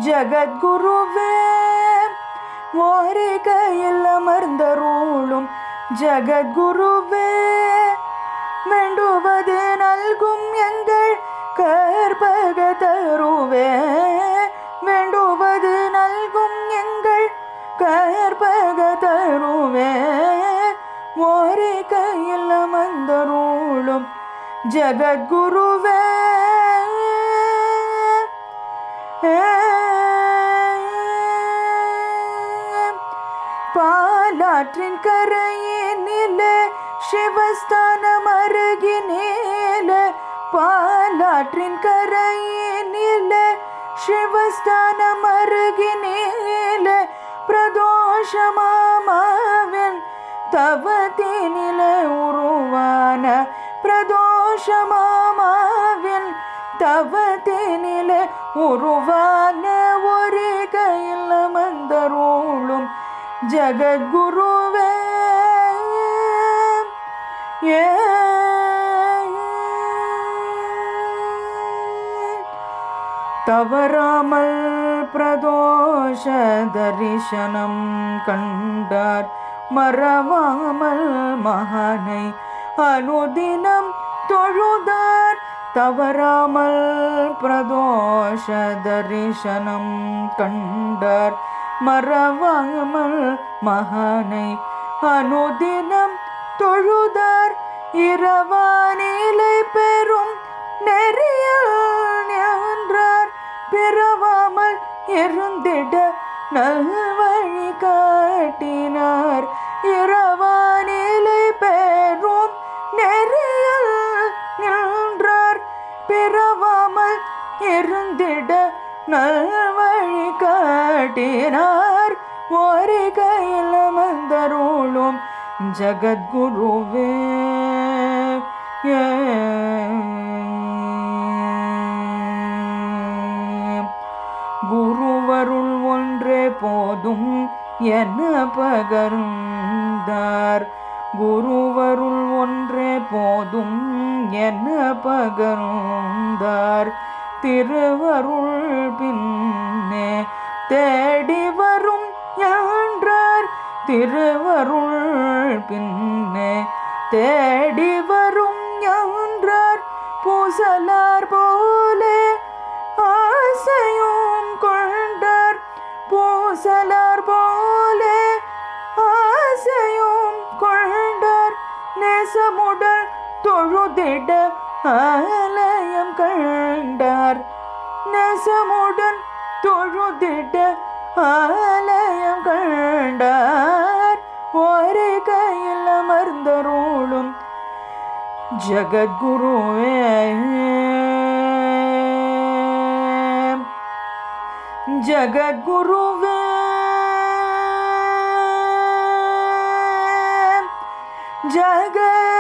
ஜகத்குருவே ஓரே கையில் அமர்ந்தருளும் ஜகத்குருவே வேண்டுவது நல்கும் எங்கள் கற்பக தருவே வேண்டுவது நல்கும் எங்கள் கற்பக தருவே ஓரே கையில் அமர்ந்தருளும் ஜகத்குருவே பாலாற்றின் கரையினிலே சிவஸ்தானம் அருகினிலே பாலாற்றின் கரையினிலே சிவஸ்தானம் அருகினிலே பிரதோஷமாமாவின் தவத்தினிலே உருவான பிரதோஷமாமாவின் தவத்தினிலே உருவான ஒரு கையில் அமர்ந்தருளும் ஜகத்குருவே தவறாமல் பிரதோஷ தரிசனம் கண்டார் மறவாமல் மகானை அனுதினம் தொழுதார் தவறாமல் பிரதோஷ தரிசனம் கண்டார் மறவாமல் மகானை அனுதினம் தொழுதார் இரவானிலை பெறும் நெறியில் நின்றார் பிறவாமல் இருந்திட நல்வழி காட்டினார் இரவானிலை பெறும் நெறியில் நின்றார் பிறவாமல் இருந்திட நல்வழி காட்டினார் ஒரு கையில் அமர்ந்தருளும் ஜகத்குருவே குருவருள் ஒன்றே போதும் என பகர்ந்தார் குருவருள் ஒன்றே போதும் என பகர்ந்தார் திருவருள் பின்னே தேடி வரும் என்றார் திருவருள் பின்னே தேடி வரும் என்றார் பூசலார் போலே ஆசையும் கொண்டார் பூசலார் போலே ஆசையும் கொண்டார் நேசமுடன் தொழுதிட ஆலயம் கண்டார் நேசமுடன் தொழுதிட ஆலயம் கண்டார் ஒரே கையில் அமர்ந்தருளும் ஜகத்குருவே ஜகத்குருவே ஜகத்